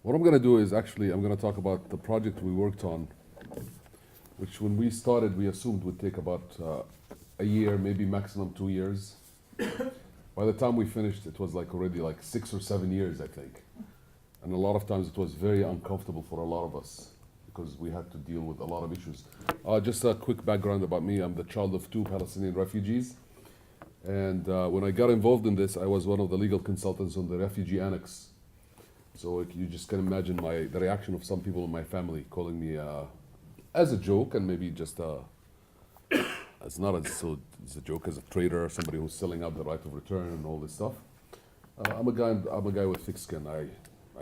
What I'm going to do is actually, I'm going to talk about the project we worked on, which when we started, we assumed would take about a year, maybe maximum 2 years. By the time we finished, it was like already like 6 or 7 years, I think. And a lot of times it was very uncomfortable for a lot of us because we had to deal with a lot of issues. Just a quick background about me. I'm the child of 2 Palestinian refugees. And when I got involved in this, I was one of the legal consultants on the refugee annex. So you just can imagine the reaction of some people in my family calling me as a joke, and maybe just it's not as a joke, as a traitor or somebody who's selling out the right of return and all this stuff. I'm a guy with thick skin. I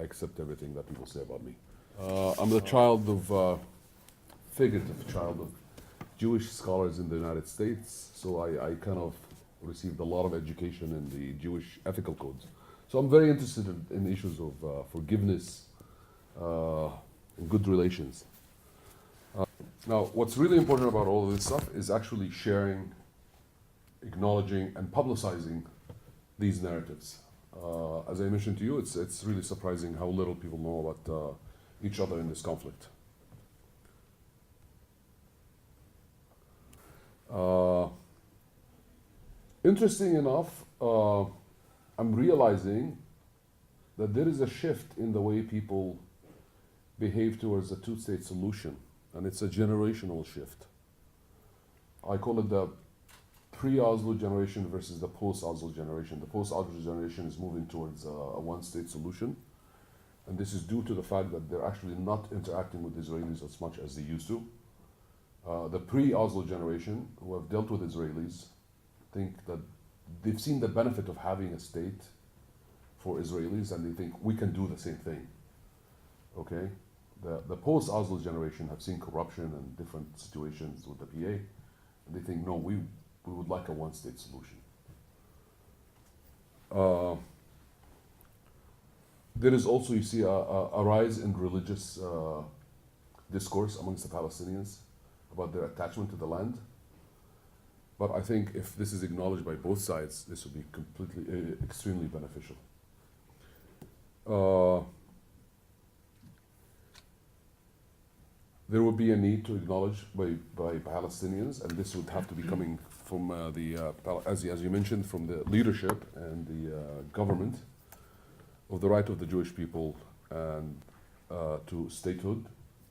accept everything that people say about me. I'm the figurative child of Jewish scholars in the United States. So I kind of received a lot of education in the Jewish ethical codes. So I'm very interested in issues of forgiveness and good relations. Now, what's really important about all of this stuff is actually sharing, acknowledging, and publicizing these narratives. As I mentioned to you, it's really surprising how little people know about each other in this conflict. Interesting enough, I'm realizing that there is a shift in the way people behave towards a two-state solution, and it's a generational shift. I call it the pre-Oslo generation versus the post-Oslo generation. The post-Oslo generation is moving towards a one-state solution, and this is due to the fact that they're actually not interacting with Israelis as much as they used to. The pre-Oslo generation, who have dealt with Israelis, think that they've seen the benefit of having a state for Israelis, and they think we can do the same thing. Okay? The post-Oslo generation have seen corruption and different situations with the PA, and they think, no, we would like a one-state solution. There is also, you see, a rise in religious discourse amongst the Palestinians about their attachment to the land. But I think if this is acknowledged by both sides, this would be extremely beneficial. There would be a need to acknowledge by Palestinians, and this would have to be coming from as you mentioned, from the leadership and the government, of the right of the Jewish people and to statehood,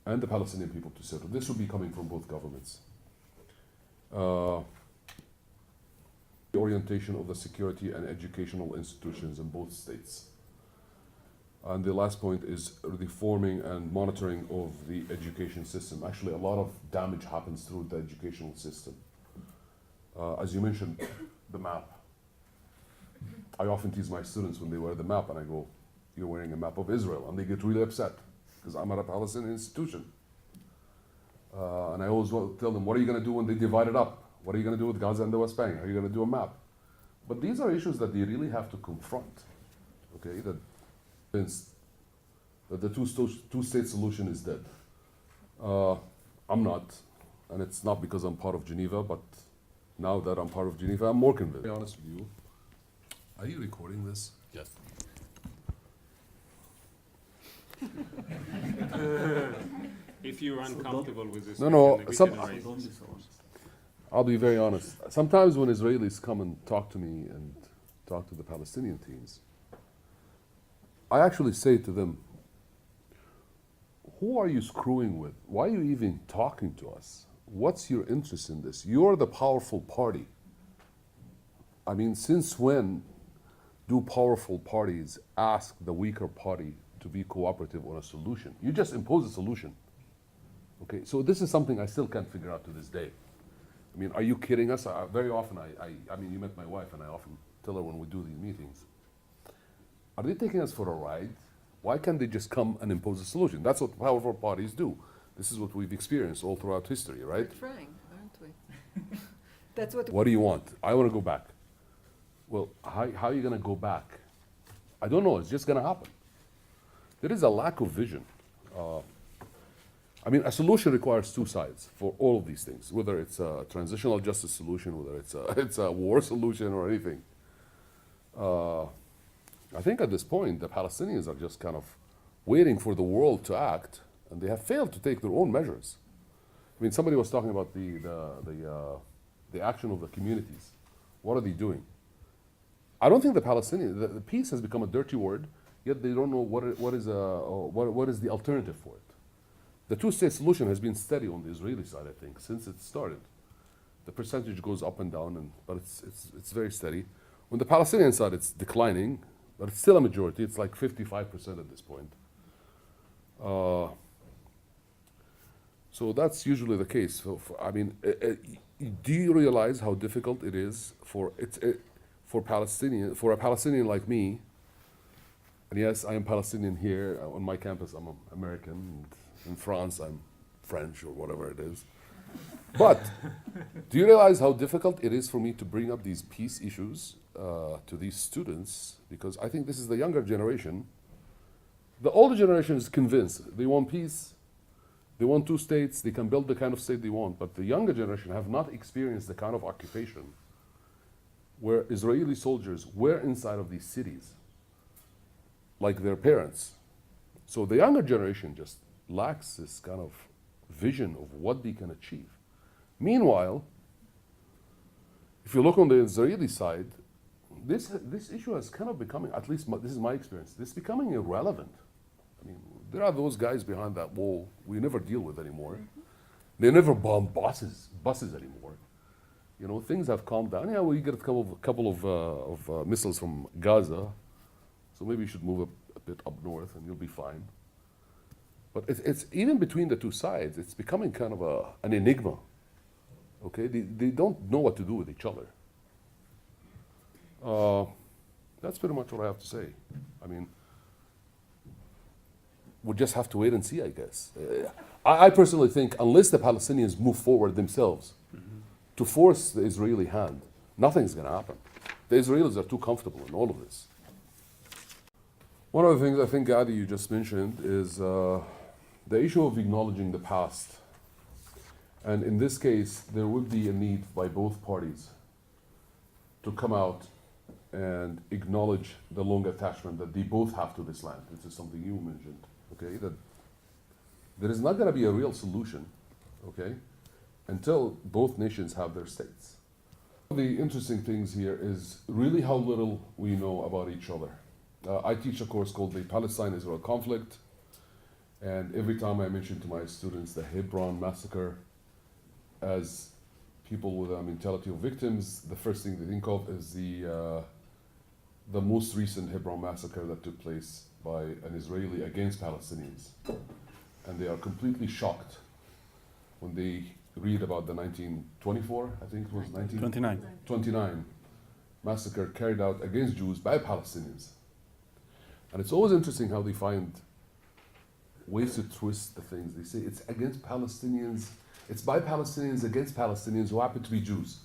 and the Palestinian people to statehood. This would be coming from both governments. The orientation of the security and educational institutions in both states. And the last point is reforming and monitoring of the education system. Actually, a lot of damage happens through the educational system. As you mentioned, the map. I often tease my students when they wear the map, and I go, you're wearing a map of Israel, and they get really upset, because I'm at a Palestinian institution. And I always tell them, what are you going to do when they divide it up? What are you going to do with Gaza and the West Bank? Are you going to do a map? But these are issues that they really have to confront. Okay, that the two-state solution is dead. I'm not, and it's not because I'm part of Geneva, but now that I'm part of Geneva, I'm more convinced. To be honest with you, are you recording this? Yes. If you're uncomfortable with this, No, we can erase it. I'll be very honest. Sometimes when Israelis come and talk to me and talk to the Palestinian teams, I actually say to them, who are you screwing with? Why are you even talking to us? What's your interest in this? You're the powerful party. I mean, since when do powerful parties ask the weaker party to be cooperative on a solution? You just impose a solution. Okay, so this is something I still can't figure out to this day. I mean, are you kidding us? Very often, I mean, you met my wife, and I often tell her when we do these meetings, are they taking us for a ride? Why can't they just come and impose a solution? That's what powerful parties do. This is what we've experienced all throughout history, right? We're trying, aren't we? That's what. What do you want? I want to go back. Well, how are you going to go back? I don't know. It's just going to happen. There is a lack of vision. I mean, a solution requires two sides for all of these things, whether it's a transitional justice solution, whether it's a war solution or anything. I think at this point, the Palestinians are just kind of waiting for the world to act, and they have failed to take their own measures. I mean, somebody was talking about the action of the communities. What are they doing? I don't think the Palestinians, the peace has become a dirty word, yet they don't know what is the alternative for it. The two-state solution has been steady on the Israeli side, I think, since it started. The percentage goes up and down, but it's very steady. On the Palestinian side, it's declining, but it's still a majority. It's like 55% at this point. So that's usually the case. I mean, do you realize how difficult it is for a Palestinian like me? And yes, I am Palestinian here on my campus. I'm American. In France, I'm French or whatever it is. But do you realize how difficult it is for me to bring up these peace issues to these students? Because I think this is the younger generation. The older generation is convinced they want peace, they want two states, they can build the kind of state they want. But the younger generation have not experienced the kind of occupation where Israeli soldiers were inside of these cities, like their parents. So the younger generation just lacks this kind of vision of what they can achieve. Meanwhile, if you look on the Israeli side, this issue is kind of becoming, at least this is my experience, this is becoming irrelevant. I mean, there are those guys behind that wall we never deal with anymore. They never bomb buses anymore. You know, things have calmed down. Yeah, we get a couple of missiles from Gaza, so maybe you should move a bit up north and you'll be fine. But it's even between the two sides, it's becoming kind of an enigma. Okay, they don't know what to do with each other. That's pretty much what I have to say. I mean, we'll just have to wait and see, I guess. I personally think unless the Palestinians move forward themselves to force the Israeli hand, nothing's going to happen. The Israelis are too comfortable in all of this. One of the things I think, Gadi, you just mentioned is the issue of acknowledging the past. And in this case, there would be a need by both parties to come out and acknowledge the long attachment that they both have to this land. This is something you mentioned, okay? That there is not going to be a real solution, okay, until both nations have their states. The interesting things here is really how little we know about each other. I teach a course called the Palestine-Israel Conflict, and every time I mention to my students the Hebron massacre, as people with a mentality of victims, the first thing they think of is the most recent Hebron massacre that took place by an Israeli against Palestinians. And they are completely shocked when they read about the 1924, I think it was 1929 massacre carried out against Jews by Palestinians. And it's always interesting how they find ways to twist the things. They say it's against Palestinians, it's by Palestinians against Palestinians who happen to be Jews.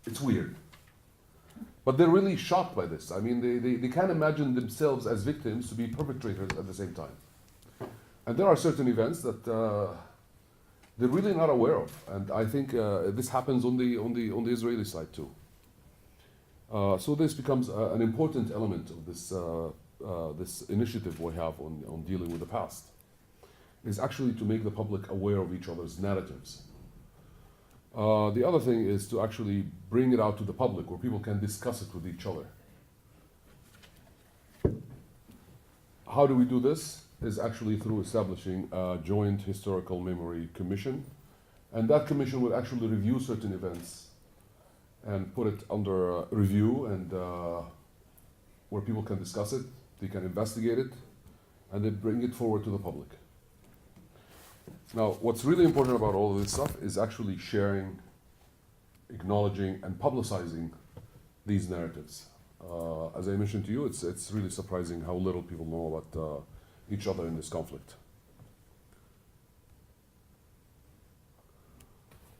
It's weird. But they're really shocked by this. I mean, they can't imagine themselves as victims to be perpetrators at the same time. And there are certain events that they're really not aware of. And I think this happens on the Israeli side too. So this becomes an important element of this initiative we have on dealing with the past, is actually to make the public aware of each other's narratives. The other thing is to actually bring it out to the public where people can discuss it with each other. How do we do this? Is actually through establishing a joint historical memory commission. And that commission will actually review certain events and put it under review, and where people can discuss it, they can investigate it, and then bring it forward to the public. Now, what's really important about all of this stuff is actually sharing, acknowledging, and publicizing these narratives. As I mentioned to you, it's really surprising how little people know about each other in this conflict.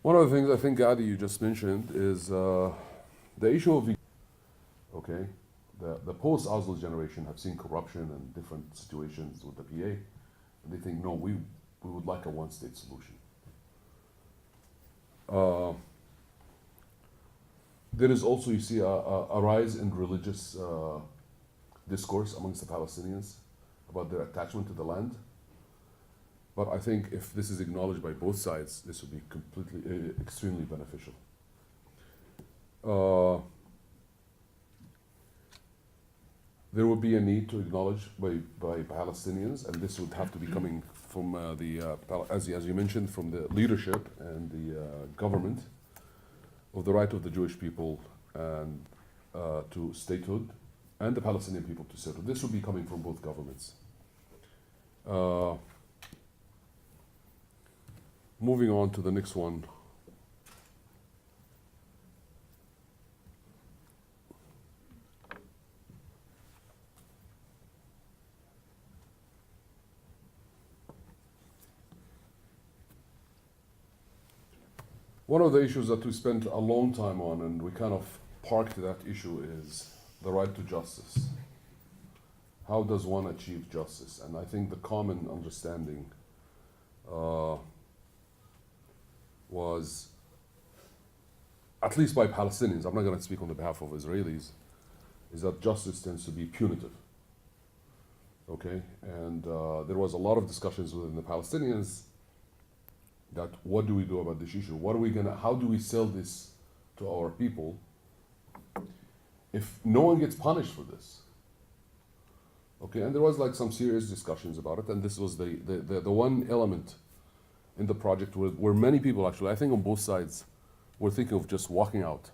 One of the things I think, Gadi, you just mentioned is the issue of, okay, the post-Oslo generation have seen corruption and different situations with the PA, and they think, no, we would like a one-state solution. There is also, you see, a rise in religious discourse amongst the Palestinians. about their attachment to the land. But I think if this is acknowledged by both sides, this would be completely, extremely beneficial. There would be a need to acknowledge by Palestinians, and this would have to be coming from as you mentioned, from the leadership and the government, of the right of the Jewish people and to statehood, and the Palestinian people to statehood. This would be coming from both governments. Moving on to the next one. One of the issues that we spent a long time on, and we kind of parked that issue, is the right to justice. How does one achieve justice? And I think the common understanding was, at least by Palestinians, I'm not going to speak on the behalf of Israelis, is that justice tends to be punitive. Okay? And there was a lot of discussions within the Palestinians that what do we do about this issue? How do we sell this to our people if no one gets punished for this? Okay, and there was like some serious discussions about it, and this was the one element in the project where many people actually, I think on both sides, were thinking of just walking out.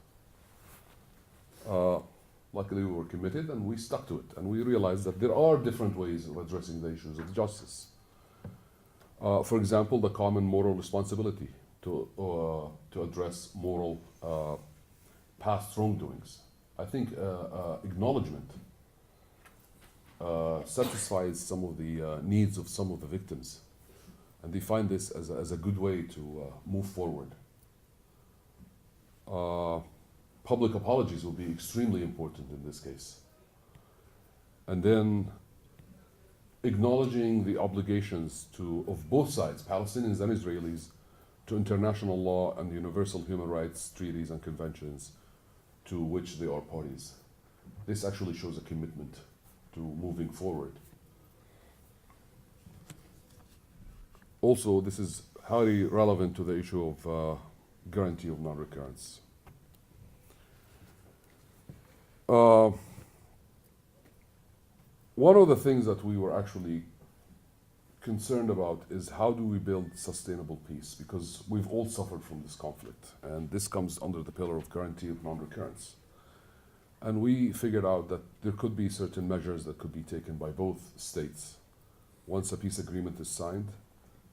Luckily we were committed and we stuck to it, and we realized that there are different ways of addressing the issues of justice. For example, the common moral responsibility to address moral past wrongdoings. I think acknowledgement satisfies some of the needs of some of the victims, and they find this as a good way to move forward. Public apologies will be extremely important in this case. And then acknowledging the obligations of both sides, Palestinians and Israelis, to international law and universal human rights treaties and conventions to which they are parties. This actually shows a commitment to moving forward. Also, this is highly relevant to the issue of guarantee of non-recurrence. One of the things that we were actually concerned about is how do we build sustainable peace, because we've all suffered from this conflict, and this comes under the pillar of guarantee of non-recurrence. And we figured out that there could be certain measures that could be taken by both states once a peace agreement is signed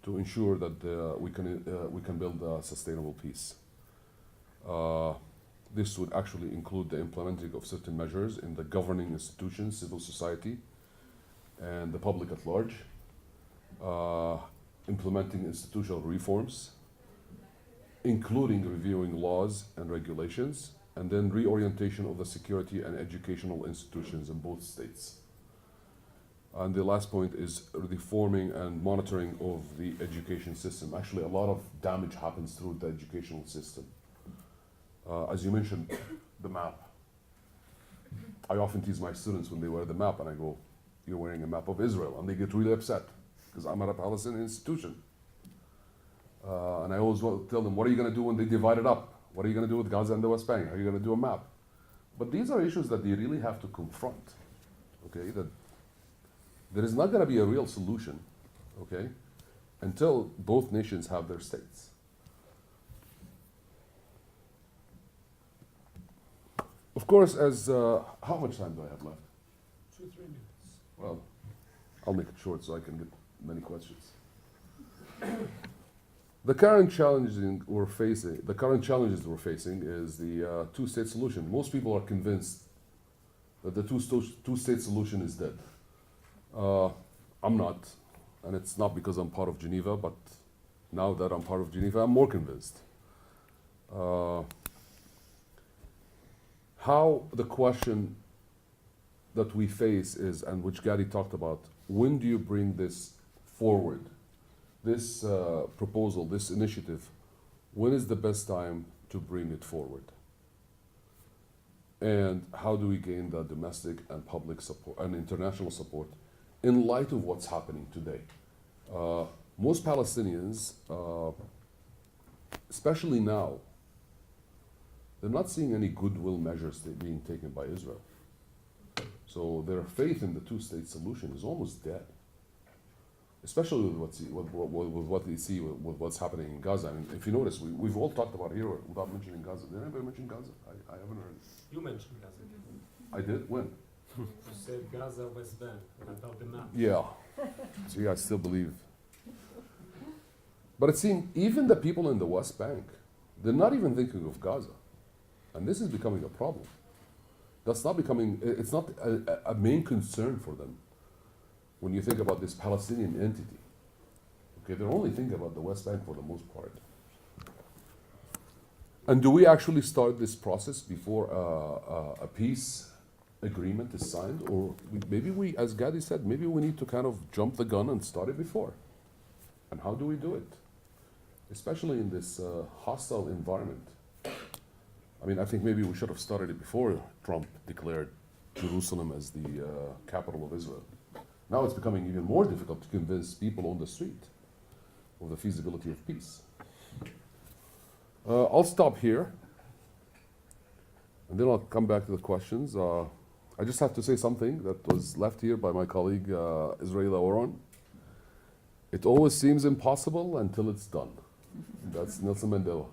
to ensure that we can build a sustainable peace. This would actually include the implementing of certain measures in the governing institutions, civil society, and the public at large, implementing institutional reforms, including reviewing laws and regulations, and then reorientation of the security and educational institutions in both states. And the last point is reforming and monitoring of the education system. Actually, a lot of damage happens through the educational system. As you mentioned, the map. I often tease my students when they wear the map, and I go, "You're wearing a map of Israel," and they get really upset because I'm at a Palestinian institution. And I always tell them, "What are you going to do when they divide it up? What are you going to do with Gaza and the West Bank? Are you going to do a map?" But these are issues that they really have to confront. Okay, that there is not going to be a real solution. Okay, until both nations have their states. Of course, as how much time do I have left? 2-3 minutes. Well, I'll make it short so I can get many questions. The current challenges we're facing is the two-state solution. Most people are convinced that the two-state solution is dead. I'm not, and it's not because I'm part of Geneva, but now that I'm part of Geneva, I'm more convinced. How the question that we face is, and which Gary talked about, when do you bring this forward? This proposal, this initiative, when is the best time to bring it forward? And how do we gain the domestic and public support and international support in light of what's happening today. Most Palestinians, especially now, they're not seeing any goodwill measures being taken by Israel. So their faith in the two-state solution is almost dead, especially with what they see with what's happening in Gaza. I mean, if you notice, we've all talked about here without mentioning Gaza. Did anybody mention Gaza? I haven't heard. You mentioned Gaza. I did? When? You said Gaza, West Bank, about the map. Yeah. See, I still believe. But it seems even the people in the West Bank, they're not even thinking of Gaza. And this is becoming a problem. That's not becoming, it's not a main concern for them when you think about this Palestinian entity. Okay, they're only thinking about the West Bank for the most part. And do we actually start this process before a peace agreement is signed? Or maybe we, as Gadi said, maybe we need to kind of jump the gun and start it before. And how do we do it? Especially in this hostile environment. I mean, I think maybe we should have started it before Trump declared Jerusalem as the capital of Israel. Now it's becoming even more difficult to convince people on the street of the feasibility of peace. I'll stop here, and then I'll come back to the questions. I just have to say something that was left here by my colleague Israel Oron. It always seems impossible until it's done. That's Nelson Mandela.